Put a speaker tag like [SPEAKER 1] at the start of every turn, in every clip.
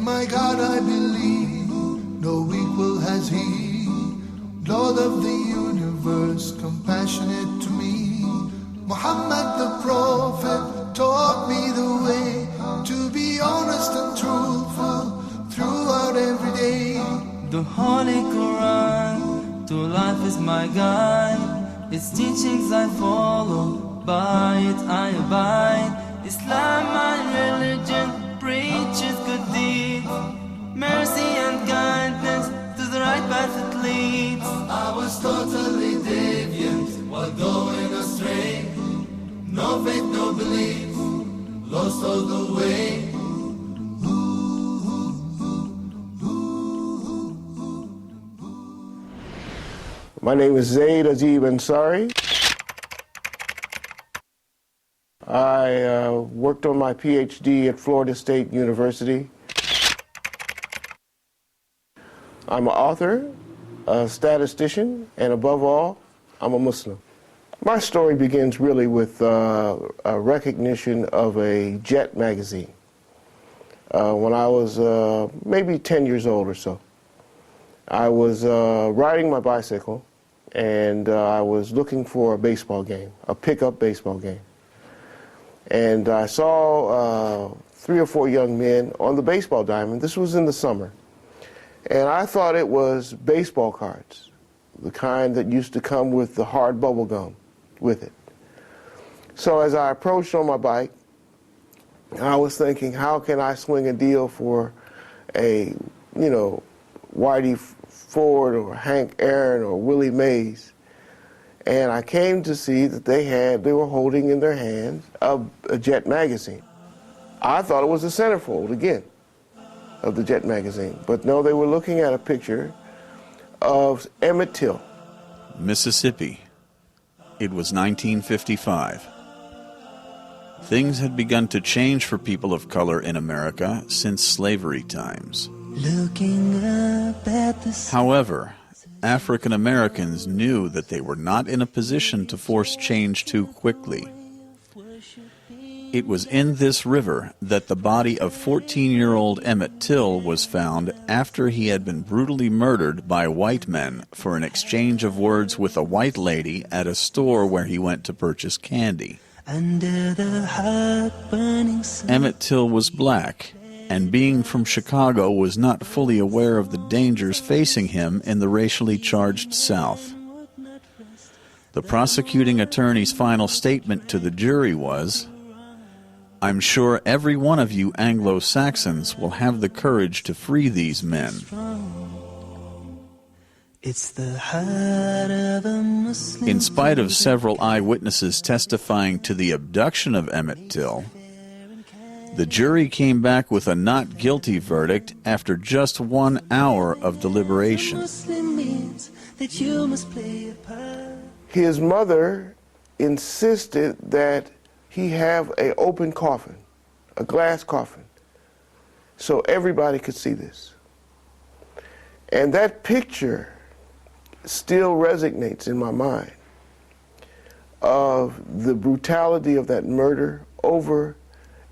[SPEAKER 1] my God I believe, no equal has he. Lord of the universe, compassionate to me. Muhammad the Prophet taught me the way to be honest and truthful throughout every day.
[SPEAKER 2] The Holy Quran to life is my guide. Its teachings I follow, by it I abide. Islam, my religion, preaches good deeds, mercy and kindness to the right path it leads.
[SPEAKER 1] I was totally deviant while going astray. No faith, no belief, lost all the way.
[SPEAKER 3] My name is Zaid Azib Ansari. I worked on my PhD at Florida State University. I'm an author, a statistician, and above all, I'm a Muslim. My story begins really with a recognition of a Jet magazine when I was maybe 10 years old or so. I was riding my bicycle, and I was looking for a baseball game, a pickup baseball game. And I saw 3 or 4 young men on the baseball diamond. This was in the summer. And I thought it was baseball cards, the kind that used to come with the hard bubble gum with it. So as I approached on my bike, I was thinking, how can I swing a deal for a, Whitey Ford or Hank Aaron or Willie Mays? And I came to see that they were holding in their hands a Jet magazine. I thought it was a centerfold, again, of the Jet magazine. But no, they were looking at a picture of Emmett Till.
[SPEAKER 4] Mississippi. It was 1955. Things had begun to change for people of color in America since slavery times.
[SPEAKER 2] Looking up at the
[SPEAKER 4] However, African Americans knew that they were not in a position to force change too quickly. It was in this river that the body of 14-year-old Emmett Till was found after he had been brutally murdered by white men for an exchange of words with a white lady at a store where he went to purchase candy.
[SPEAKER 2] under the hot-burning sun.
[SPEAKER 4] Emmett Till was black, and being from Chicago was not fully aware of the dangers facing him in the racially charged South. The prosecuting attorney's final statement to the jury was, "I'm sure every one of you Anglo-Saxons will have the courage to free these men."
[SPEAKER 2] It's the heart of a Muslim.
[SPEAKER 4] In spite of several eyewitnesses testifying to the abduction of Emmett Till, the jury came back with a not guilty verdict after just 1 hour of deliberation.
[SPEAKER 2] Muslim means that you must play a part.
[SPEAKER 3] His mother insisted that he have an open coffin, a glass coffin, so everybody could see this. And that picture still resonates in my mind of the brutality of that murder over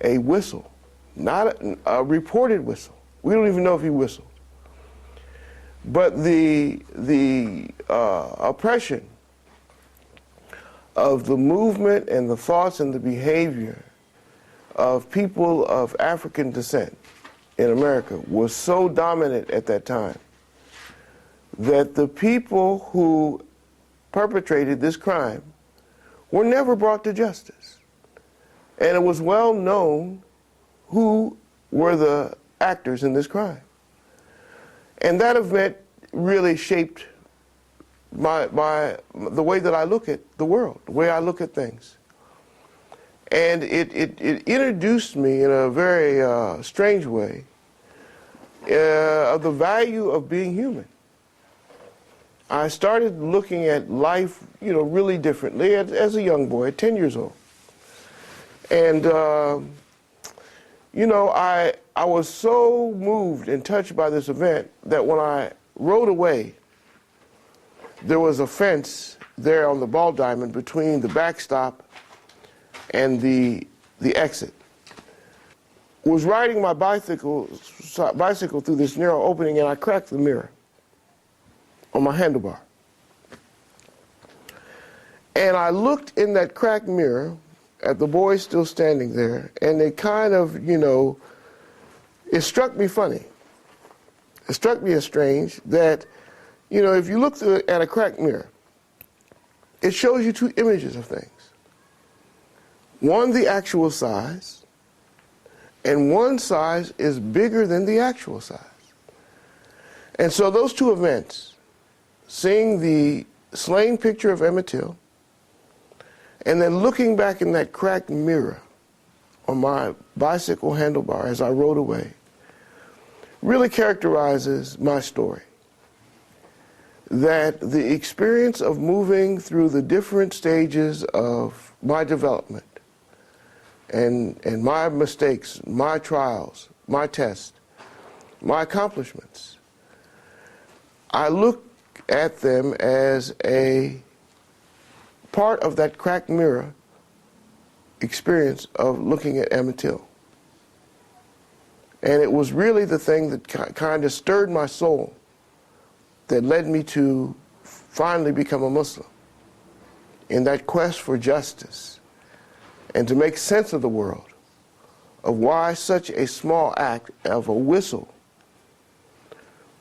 [SPEAKER 3] a whistle, not a reported whistle. We don't even know if he whistled. But the oppression of the movement and the thoughts and the behavior of people of African descent in America was so dominant at that time that the people who perpetrated this crime were never brought to justice. And it was well known who were the actors in this crime. And that event really shaped the way that I look at the world, the way I look at things. And it introduced me in a very strange way of the value of being human. I started looking at life, really differently as a young boy, at 10 years old. And, I was so moved and touched by this event that when I rode away, there was a fence there on the ball diamond between the backstop and the exit. was riding my bicycle through this narrow opening, and I cracked the mirror on my handlebar. And I looked in that cracked mirror at the boys still standing there, and it kind of, it struck me funny. It struck me as strange that, if you look at a cracked mirror, it shows you two images of things. One, the actual size, and one size is bigger than the actual size. And so those two events, seeing the slain picture of Emmett Till, and then looking back in that cracked mirror on my bicycle handlebar as I rode away, really characterizes my story. That the experience of moving through the different stages of my development and my mistakes, my trials, my tests, my accomplishments, I look at them as a part of that cracked mirror experience of looking at Emmett Till. And it was really the thing that kind of stirred my soul that led me to finally become a Muslim in that quest for justice and to make sense of the world, of why such a small act of a whistle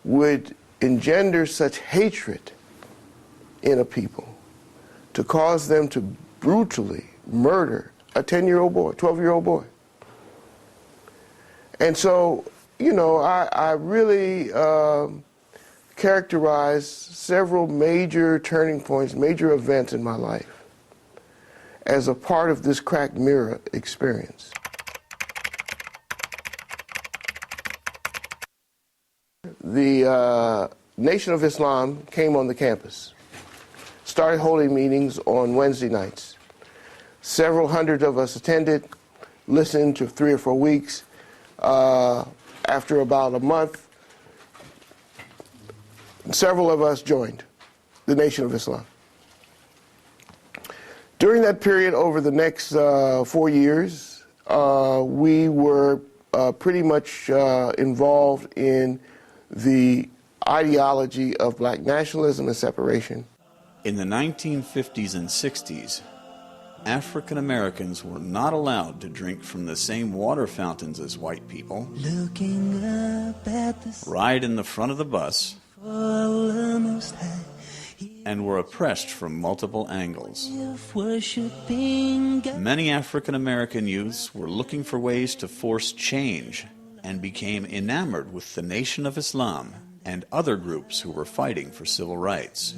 [SPEAKER 3] would engender such hatred in a people, to cause them to brutally murder a 10-year-old boy, 12-year-old boy. And so, I really characterize several major turning points, major events in my life as a part of this cracked mirror experience. The Nation of Islam came on the campus, started holding meetings on Wednesday nights. Several hundred of us attended, listened to 3 or 4 weeks. After about a month, several of us joined the Nation of Islam. During that period, over the next 4 years, we were pretty much involved in the ideology of black nationalism and separation.
[SPEAKER 4] In the 1950s and 60s, African Americans were not allowed to drink from the same water fountains as white people, ride in the front of the bus, and were oppressed from multiple angles. Many African American youths were looking for ways to force change and became enamored with the Nation of Islam and other groups who were fighting for civil rights.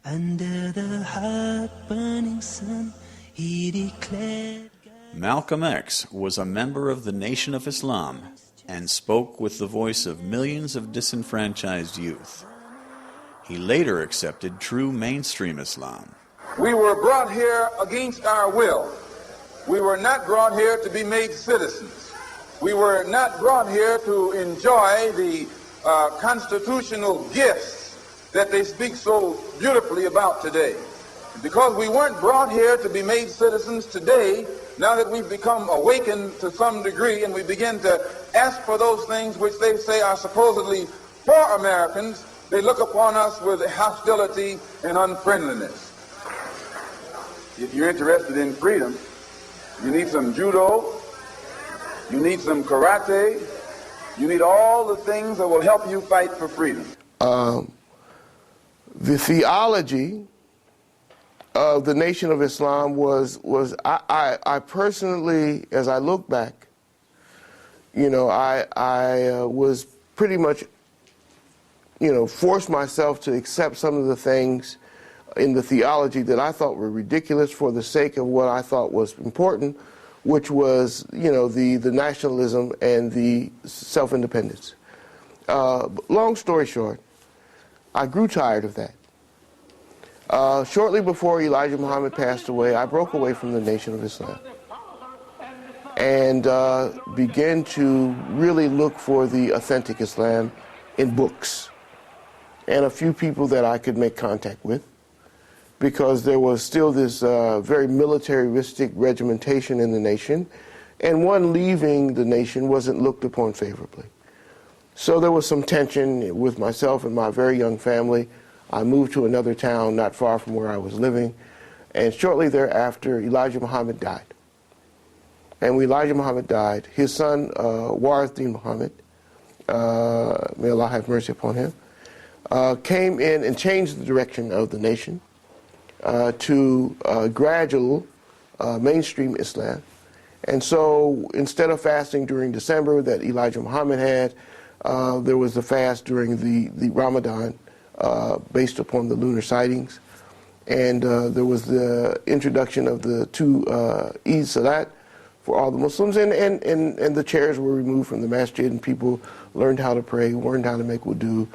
[SPEAKER 4] Under the hot-burning sun, he declared... Malcolm X was a member of the Nation of Islam and spoke with the voice of millions of disenfranchised youth. He later accepted true mainstream Islam.
[SPEAKER 5] We were brought here against our will. We were not brought here to be made citizens. We were not brought here to enjoy the constitutional gifts that they speak so beautifully about today. Because we weren't brought here to be made citizens today, now that we've become awakened to some degree and we begin to ask for those things which they say are supposedly for Americans, they look upon us with hostility and unfriendliness. If you're interested in freedom, you need some judo, you need some karate, you need all the things that will help you fight for freedom.
[SPEAKER 3] The theology of the Nation of Islam was I personally, as I look back, I was pretty much, forced myself to accept some of the things in the theology that I thought were ridiculous for the sake of what I thought was important, which was, the nationalism and the self-independence. Long story short, I grew tired of that. Shortly before Elijah Muhammad passed away, I broke away from the Nation of Islam and began to really look for the authentic Islam in books and a few people that I could make contact with. because there was still this very militaristic regimentation in the nation, and one leaving the nation wasn't looked upon favorably. So there was some tension with myself and my very young family. I moved to another town not far from where I was living, and shortly thereafter, Elijah Muhammad died. And when Elijah Muhammad died, his son, Warithdin Muhammad, may Allah have mercy upon him, came in and changed the direction of the nation to gradual mainstream Islam. And so instead of fasting during December that Elijah Muhammad had, there was the fast during the Ramadan based upon the lunar sightings. And there was the introduction of the two Eid Salat for all the Muslims, and the chairs were removed from the masjid, and people learned how to pray, learned how to make wudu.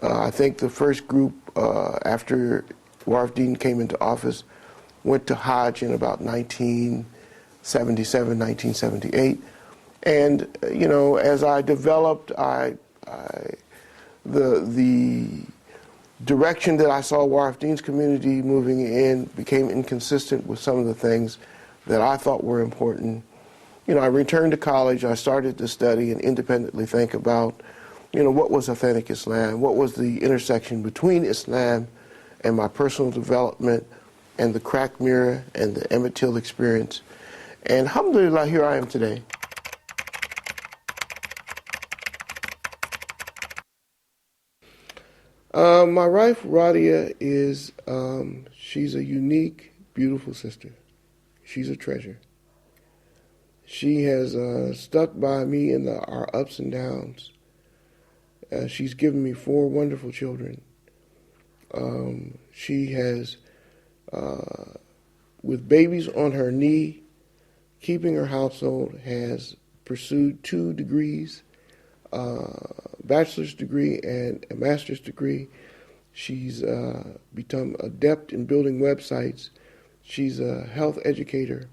[SPEAKER 3] I think the first group after Warithdin came into office went to Hajj in about 1977, 1978. And, you know, as I developed, the direction that I saw Warithdin's community moving in became inconsistent with some of the things that I thought were important. You know, I returned to college, I started to study and independently think about, you know, what was authentic Islam, what was the intersection between Islam and my personal development and the cracked mirror and the Emmett Till experience. And alhamdulillah, here I am today. My wife, Radia, is, she's a unique, beautiful sister. She's a treasure. She has stuck by me in our ups and downs. She's given me 4 wonderful children. She has, with babies on her knee, keeping her household, has pursued 2 degrees, bachelor's degree and a master's degree. She's become adept in building websites. She's a health educator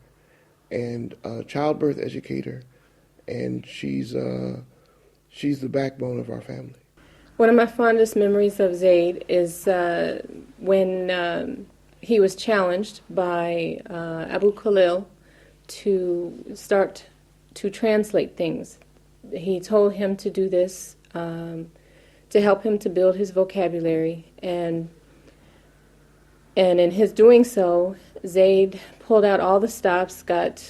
[SPEAKER 3] and a childbirth educator, and she's the backbone of our family.
[SPEAKER 6] One of my fondest memories of Zaid is when he was challenged by Abu Khalil to start to translate things. He told him to do this to help him to build his vocabulary, and in his doing so, Zaid pulled out all the stops, got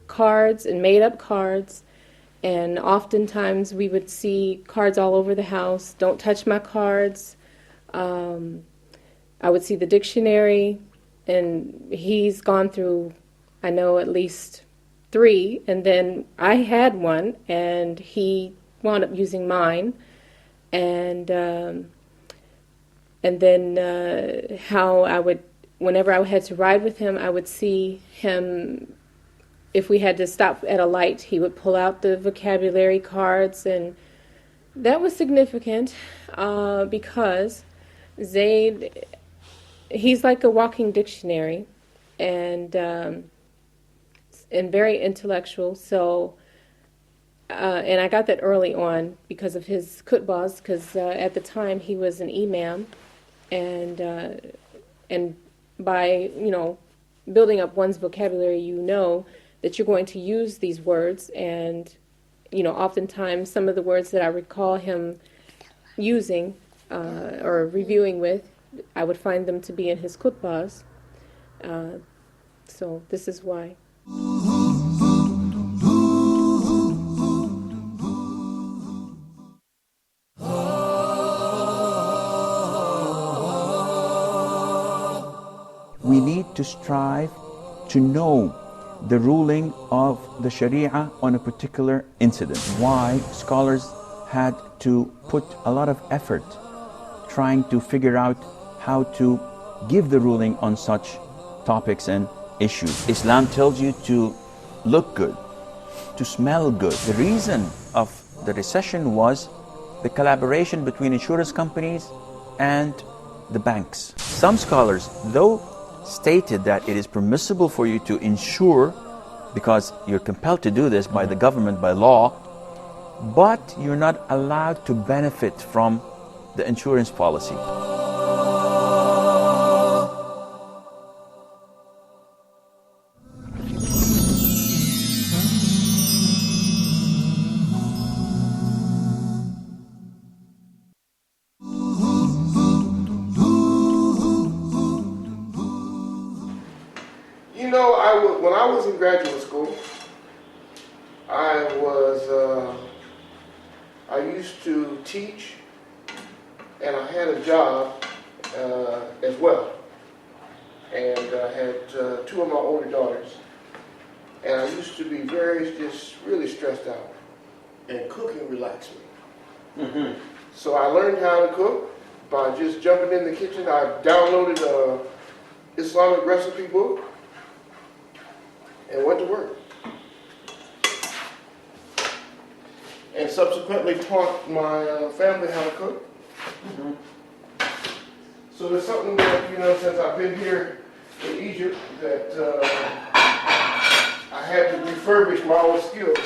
[SPEAKER 6] cards and made up cards, and oftentimes we would see cards all over the house. Don't touch my cards. I would see the dictionary, and he's gone through, I know, at least 3, and then I had one, and he wound up using mine, and then how I would, whenever I had to ride with him, I would see him, if we had to stop at a light, he would pull out the vocabulary cards, and that was significant because Zaid, he's like a walking dictionary, and very intellectual. So, and I got that early on because of his khutbahs, because at the time he was an imam, and by, you know, building up one's vocabulary, you know that you're going to use these words, and, you know, oftentimes some of the words that I recall him using or reviewing with, I would find them to be in his khutbahs. So this is why.
[SPEAKER 7] We need to strive to know the ruling of the Sharia on a particular incident. Why scholars had to put a lot of effort trying to figure out how to give the ruling on such topics and issues. Islam tells you to look good, to smell good. The reason of the recession was the collaboration between insurance companies and the banks. Some scholars, though, stated that it is permissible for you to insure because you're compelled to do this by the government, by law, but you're not allowed to benefit from the insurance policy.
[SPEAKER 3] when I was in graduate school, I used to teach, and I had a job as well. And I had two of my older daughters, and I used to be just really stressed out, and cooking relaxed me. Mm-hmm. So I learned how to cook by just jumping in the kitchen. I downloaded an Islamic recipe book and went to work. And subsequently taught my family how to cook. Mm-hmm. So there's something that, since I've been here in Egypt, that I had to refurbish my own skills.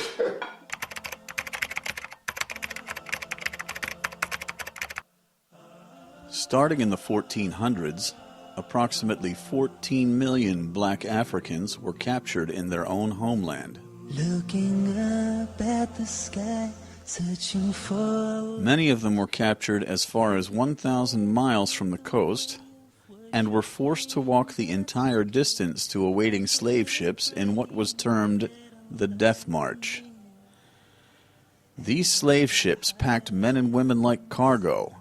[SPEAKER 4] Starting in the 1400s, approximately 14 million black Africans were captured in their own homeland.
[SPEAKER 2] Looking up at the sky, searching for...
[SPEAKER 4] Many of them were captured as far as 1,000 miles from the coast and were forced to walk the entire distance to awaiting slave ships in what was termed the Death March. These slave ships packed men and women like cargo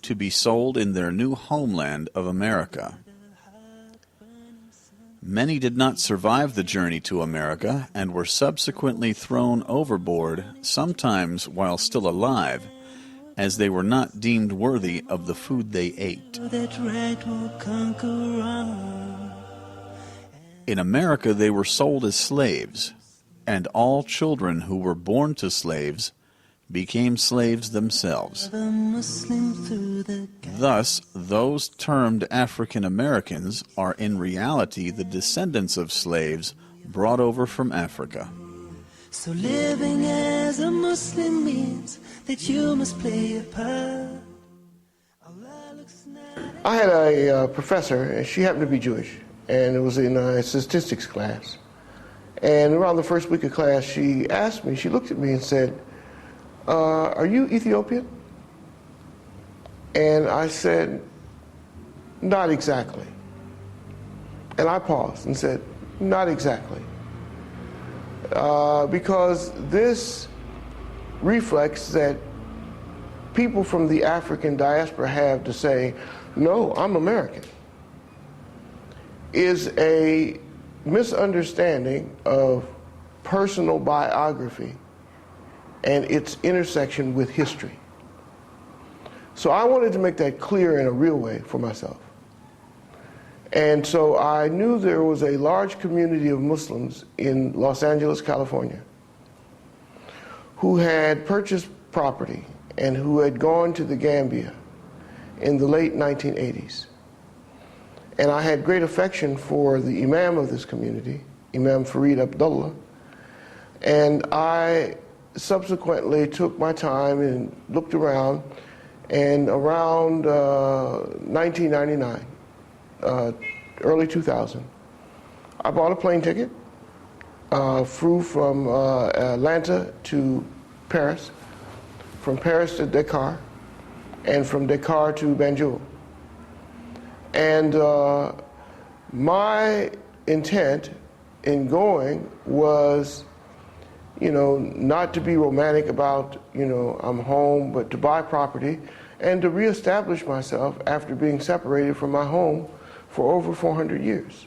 [SPEAKER 4] to be sold in their new homeland of America. Many did not survive the journey to America and were subsequently thrown overboard, sometimes while still alive, as they were not deemed worthy of the food they ate. In America, they were sold as slaves, and all children who were born to slaves became slaves themselves. Thus, those termed African Americans are in reality the descendants of slaves brought over from Africa.
[SPEAKER 2] So living as a Muslim means that you must play a part.
[SPEAKER 3] I had a professor, and she happened to be Jewish, and it was in a statistics class. And around the first week of class, she asked me, she looked at me and said, are you Ethiopian? And I said, not exactly. And I paused and said, not exactly. Because this reflex that people from the African diaspora have to say, no, I'm American, is a misunderstanding of personal biography and its intersection with history. So I wanted to make that clear in a real way for myself. And so I knew there was a large community of Muslims in Los Angeles, California, who had purchased property and who had gone to the Gambia in the late 1980s. And I had great affection for the Imam of this community, Imam Farid Abdullah, and I subsequently took my time and looked around, and around 1999, early 2000, I bought a plane ticket, flew from Atlanta to Paris, from Paris to Dakar, and from Dakar to Banjul. And my intent in going was, not to be romantic about, I'm home, but to buy property and to reestablish myself after being separated from my home for over 400 years.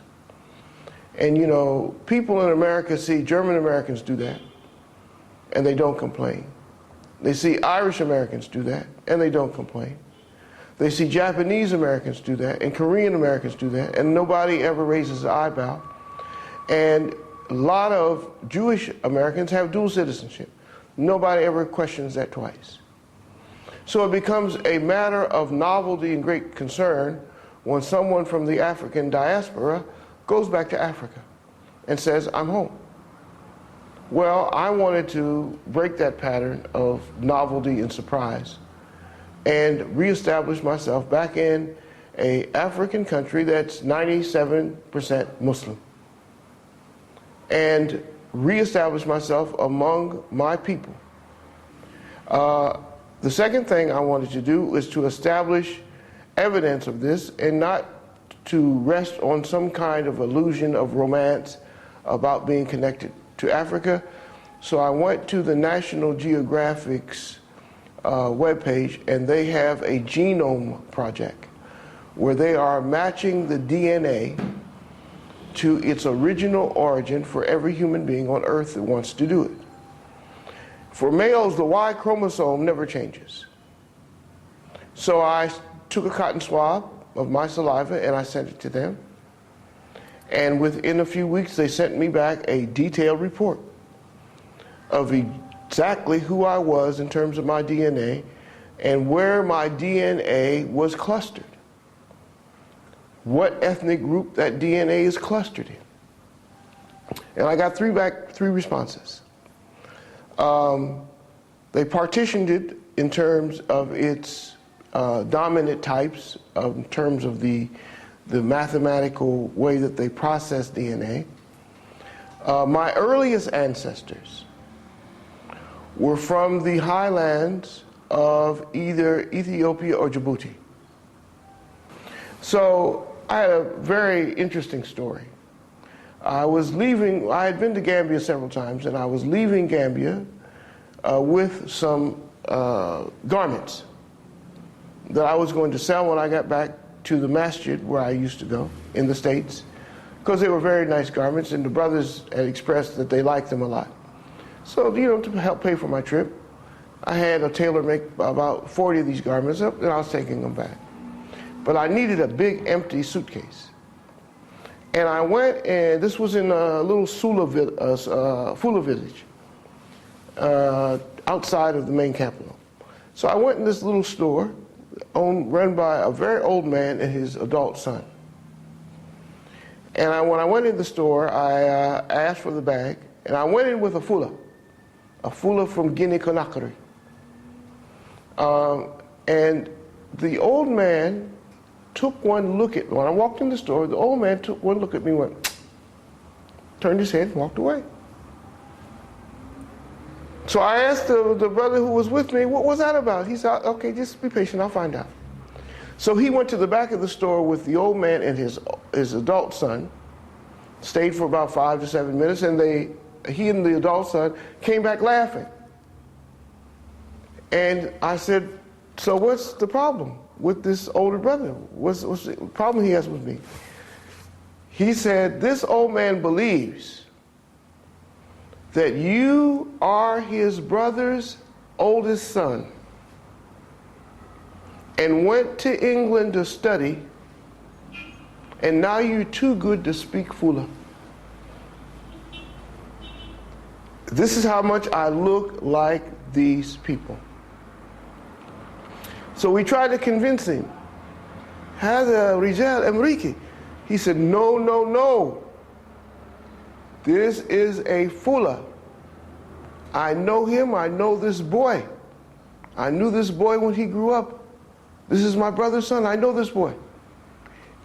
[SPEAKER 3] And, people in America see German Americans do that, and they don't complain. They see Irish Americans do that, and they don't complain. They see Japanese Americans do that, and Korean Americans do that, and nobody ever raises an eyebrow. And a lot of Jewish Americans have dual citizenship. Nobody ever questions that twice. So it becomes a matter of novelty and great concern when someone from the African diaspora goes back to Africa and says, I'm home. Well, I wanted to break that pattern of novelty and surprise and reestablish myself back in an African country that's 97% Muslim, and reestablish myself among my people. The second thing I wanted to do is to establish evidence of this and not to rest on some kind of illusion of romance about being connected to Africa. So I went to the National Geographic's webpage, and they have a genome project where they are matching the DNA to its original origin for every human being on Earth that wants to do it. For males, the Y chromosome never changes. So I took a cotton swab of my saliva and I sent it to them. And within a few weeks, they sent me back a detailed report of exactly who I was in terms of my DNA and where my DNA was clustered. What ethnic group that DNA is clustered in. And I got three responses. They partitioned it in terms of its dominant types, in terms of the mathematical way that they process DNA. My earliest ancestors were from the highlands of either Ethiopia or Djibouti. So I had a very interesting story. I had been to Gambia several times, and I was leaving Gambia with some garments that I was going to sell when I got back to the masjid where I used to go in the States, because they were very nice garments, and the brothers had expressed that they liked them a lot. So, to help pay for my trip, I had a tailor make about 40 of these garments up, and I was taking them back. But I needed a big empty suitcase. And I went, and this was in a little Fula village, outside of the main capital. So I went in this little store, run by a very old man and his adult son. And when I went in the store, I asked for the bag, and I went in with a Fula from Guinea-Conakry. And the old man took one look at me. When I walked in the store, the old man took one look at me, turned his head, and walked away. So I asked the brother who was with me, what was that about? He said, okay, just be patient, I'll find out. So he went to the back of the store with the old man and his adult son, stayed for about 5 to 7 minutes, and he and the adult son came back laughing. And I said, so what's the problem with this older brother? What's the problem he has with me? He said, this old man believes that you are his brother's oldest son and went to England to study, and now you're too good to speak Fula. This is how much I look like these people. So we tried to convince him. هذا رجال أمريكي. He said, no, no, no. This is a Fula. I know him, I know this boy. I knew this boy when he grew up. This is my brother's son, I know this boy.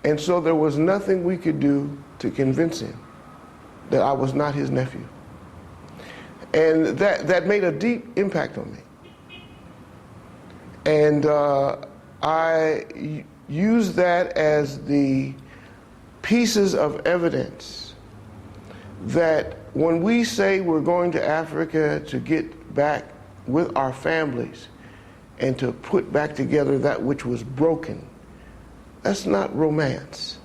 [SPEAKER 3] And so there was nothing we could do to convince him that I was not his nephew. And that made a deep impact on me. And I use that as the pieces of evidence that when we say we're going to Africa to get back with our families and to put back together that which was broken, that's not romance,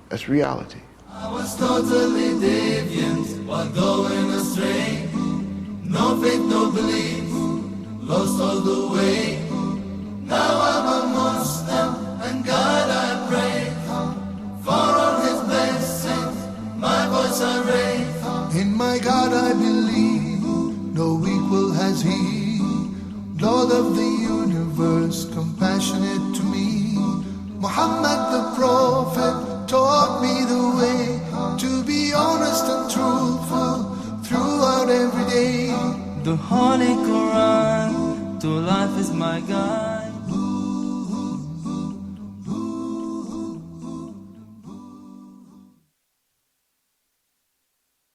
[SPEAKER 3] that's reality.
[SPEAKER 2] I was totally deviant while going astray. No faith, no belief, lost all the way. Now I'm a Muslim, and God I pray for all His blessings, my voice I raise.
[SPEAKER 1] In my God I believe, no equal has He, Lord of the universe, compassionate to me. Muhammad the Prophet taught me the way to be honest and truthful throughout every day.
[SPEAKER 2] The Holy Quran, to life is my guide.